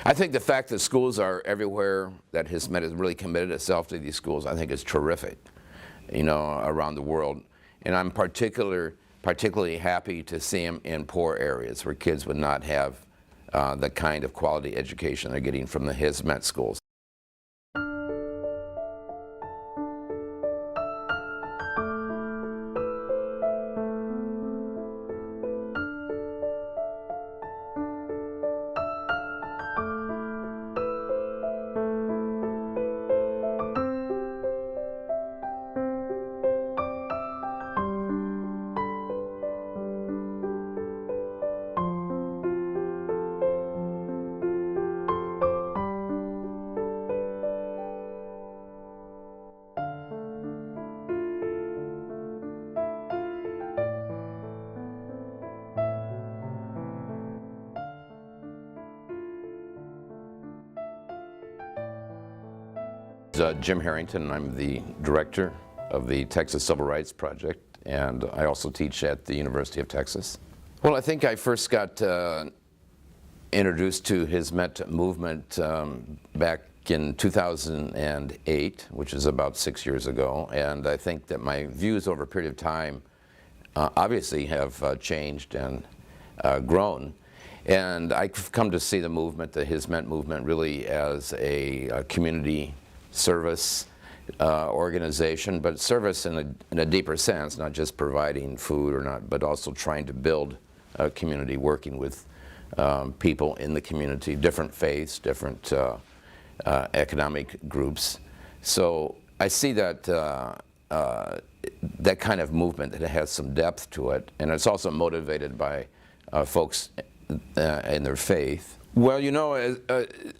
I think the fact that schools are everywhere, that Hizmet'e has really committed itself to these schools, I think is terrific, you know, around the world. And I'm particularly happy to see them in poor areas where kids would not have the kind of quality education they're getting from the Hizmet'e schools. Jim Harrington, and I'm the director of the Texas Civil Rights Project, and I also teach at the University of Texas. Well, I think I first got introduced to Hizmet'e movement back in 2008, which is about 6 years ago, and I think that my views over a period of time obviously have changed and grown. And I've come to see the movement, the Hizmet'e movement, really as a community service organization, but service in a deeper sense, not just providing food or not, but also trying to build a community, working with people in the community, different faiths, different economic groups. So I see that that kind of movement that has some depth to it, and it's also motivated by folks in their faith. Well, you know,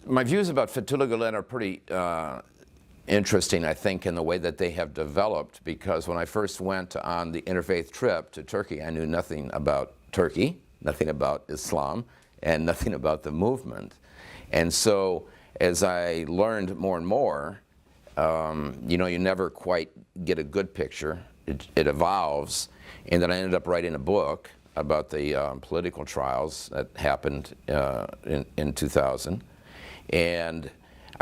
my views about Fethullah Gülen are pretty interesting, I think, in the way that they have developed, because when I first went on the interfaith trip to Turkey, I knew nothing about Turkey, nothing about Islam, and nothing about the movement. And so as I learned more and more, you know, you never quite get a good picture. It evolves. And then I ended up writing a book about the political trials that happened in 2000. And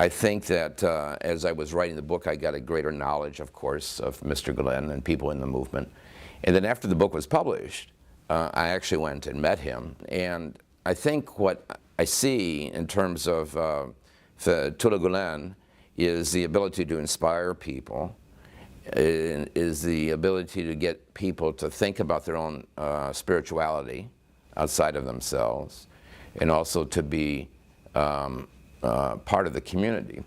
I think that as I was writing the book, I got a greater knowledge, of course, of Mr. Gülen and people in the movement. And then after the book was published, I actually went and met him. And I think what I see in terms of Fethullah Gülen is the ability to inspire people, is the ability to get people to think about their own spirituality outside of themselves, and also to be part of the community.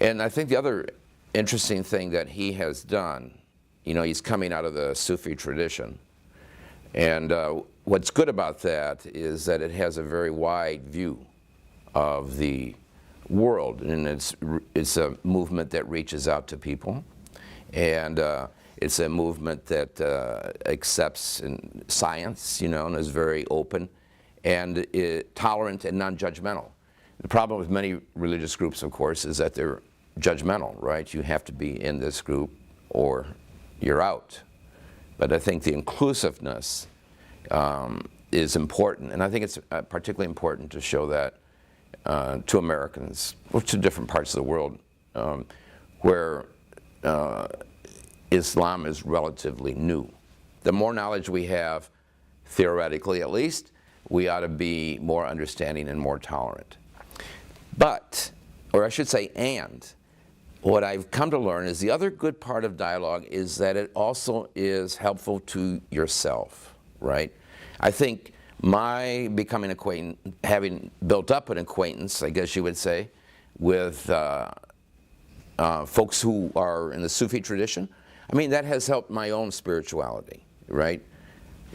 And I think the other interesting thing that he has done, you know, he's coming out of the Sufi tradition. And what's good about that is that it has a very wide view of the world, and it's a movement that reaches out to people, and it's a movement that accepts science, you know, and is very open and tolerant and non-judgmental. The problem with many religious groups, of course, is that they're judgmental, right? You have to be in this group or you're out. But I think the inclusiveness is important, and I think it's particularly important to show that to Americans, or to different parts of the world, where Islam is relatively new. The more knowledge we have, theoretically at least, we ought to be more understanding and more tolerant. But, or I should say and, what I've come to learn is the other good part of dialogue is that it also is helpful to yourself, right? I think my becoming acquainted, having built up an acquaintance, I guess you would say, with folks who are in the Sufi tradition, I mean, that has helped my own spirituality, right?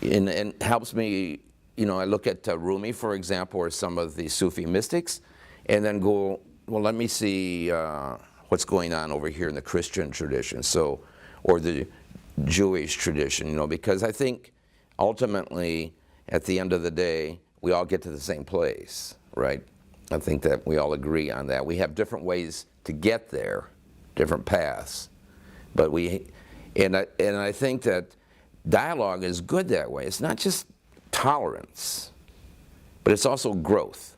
And helps me, you know, I look at Rumi, for example, or some of the Sufi mystics, and then go, well, let me see what's going on over here in the Christian tradition, so, or the Jewish tradition, you know, because I think ultimately, at the end of the day, we all get to the same place, right? I think that we all agree on that. We have different ways to get there, different paths, but and I think that dialogue is good that way. It's not just tolerance, but it's also growth.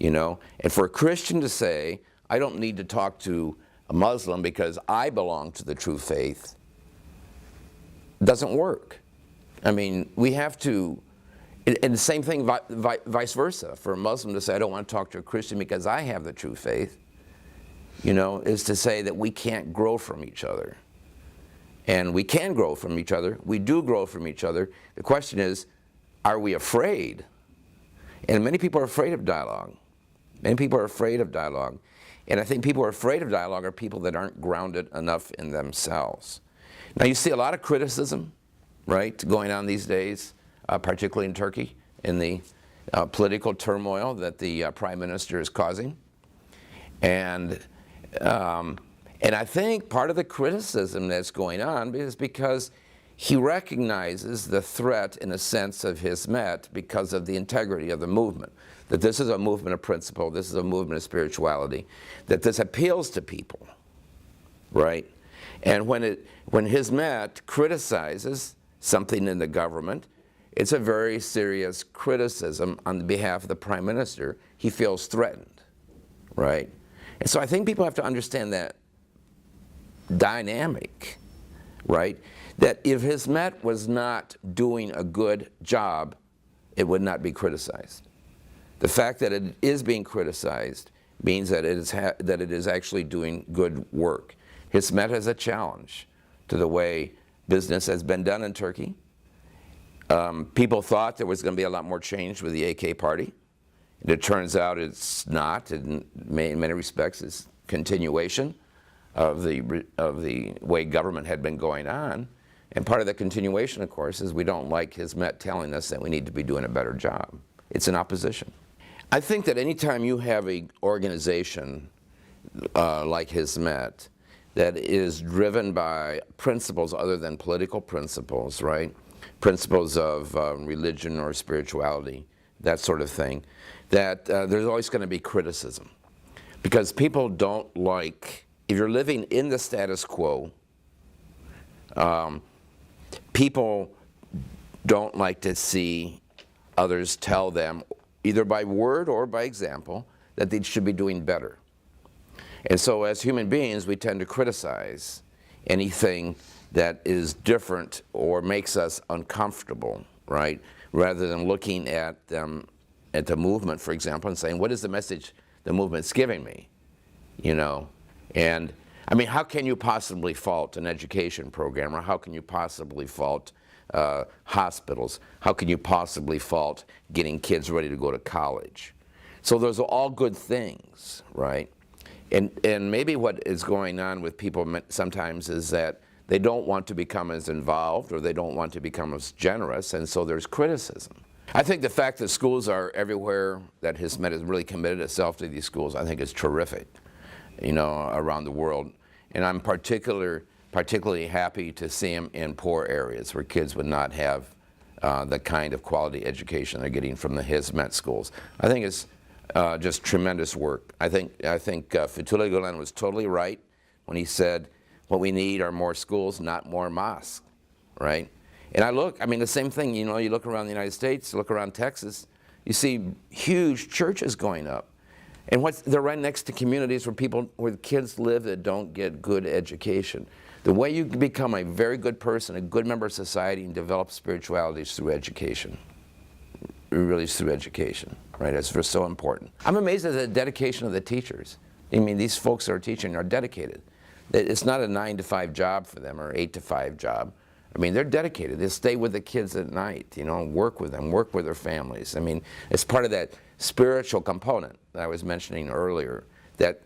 you know? And for a Christian to say, I don't need to talk to a Muslim because I belong to the true faith, doesn't work. I mean, we have to, and the same thing vice versa. For a Muslim to say, I don't want to talk to a Christian because I have the true faith, you know, is to say that we can't grow from each other. And we can grow from each other. We do grow from each other. The question is, are we afraid? And many people are afraid of dialogue. Many people are afraid of dialogue. And I think people who are afraid of dialogue are people that aren't grounded enough in themselves. Now you see a lot of criticism, right, going on these days, particularly in Turkey, in the political turmoil that the Prime Minister is causing. And I think part of the criticism that's going on is because he recognizes the threat, in a sense, of Hizmet'e because of the integrity of the movement. That this is a movement of principle, this is a movement of spirituality, that this appeals to people, right? And when Hizmet'e criticizes something in the government, it's a very serious criticism on behalf of the Prime Minister. He feels threatened, right? And so I think people have to understand that dynamic, right? That if Hizmet'e was not doing a good job, it would not be criticized. The fact that it is being criticized means that it is actually doing good work. Hizmet'e has a challenge to the way business has been done in Turkey. People thought there was going to be a lot more change with the AK party. And it turns out it's not. In many respects, it's continuation of the way government had been going on. And part of the continuation, of course, is we don't like Hizmet'e telling us that we need to be doing a better job. It's an opposition. I think that anytime you have an organization like Hizmet'e that is driven by principles other than political principles, right? Principles of religion or spirituality, that sort of thing, that there's always going to be criticism. Because people don't like, if you're living in the status quo, people don't like to see others tell them, either by word or by example, that they should be doing better. And so as human beings, we tend to criticize anything that is different or makes us uncomfortable, right? Rather than looking at them, at the movement, for example, and saying, what is the message the movement's giving me? You know? And I mean, how can you possibly fault an education program, or how can you possibly fault hospitals? How can you possibly fault getting kids ready to go to college? So those are all good things, right? And maybe what is going on with people sometimes is that they don't want to become as involved, or they don't want to become as generous, and so there's criticism. I think the fact that schools are everywhere, that Hizmet'e has really committed itself to these schools, I think is terrific, you know, around the world. And I'm particularly happy to see them in poor areas where kids would not have the kind of quality education they're getting from the Hizmet'e schools. I think it's just tremendous work. I think Fethullah Gülen was totally right when he said, what we need are more schools, not more mosques, right? And I mean, the same thing, you know, you look around the United States, you look around Texas, you see huge churches going up. And they're right next to communities where kids live that don't get good education. The way you become a very good person, a good member of society, and develop spirituality is through education. It really is through education, right? It's so important. I'm amazed at the dedication of the teachers. I mean, these folks that are teaching are dedicated. It's not a 9-to-5 job for them, or 8-to-5 job. I mean, they're dedicated. They stay with the kids at night, you know, and work with them, work with their families. I mean, it's part of that spiritual component that I was mentioning earlier that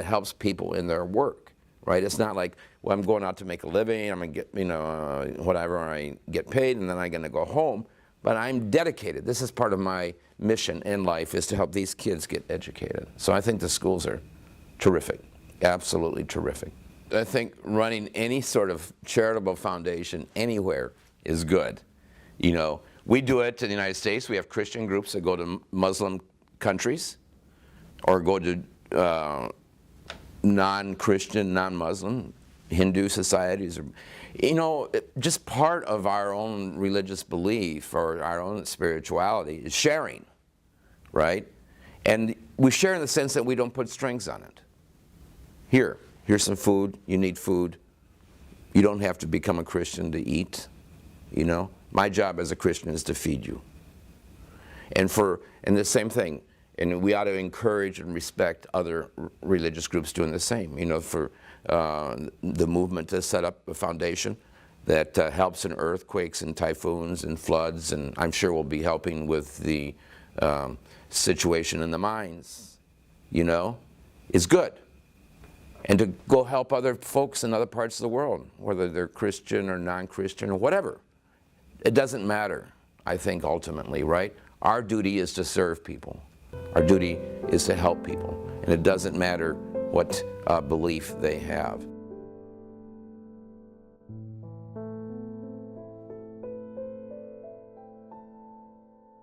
helps people in their work, right? It's not like, well, I'm going out to make a living, I'm going to get, you know, whatever I get paid, and then I'm going to go home. But I'm dedicated. This is part of my mission in life, is to help these kids get educated. So I think the schools are terrific, absolutely terrific. I think running any sort of charitable foundation anywhere is good. You know, we do it in the United States. We have Christian groups that go to Muslim countries, or go to non-Christian, non-Muslim, Hindu societies. You know, just part of our own religious belief or our own spirituality is sharing, right? And we share in the sense that we don't put strings on it. Here's some food, you need food. You don't have to become a Christian to eat, you know. My job as a Christian is to feed you. And the same thing, and we ought to encourage and respect other religious groups doing the same. You know, for the movement to set up a foundation that helps in earthquakes and typhoons and floods, and I'm sure will be helping with the situation in the mines, you know, is good. And to go help other folks in other parts of the world, whether they're Christian or non-Christian or whatever. It doesn't matter, I think, ultimately, right? Our duty is to serve people. Our duty is to help people. And it doesn't matter what belief they have.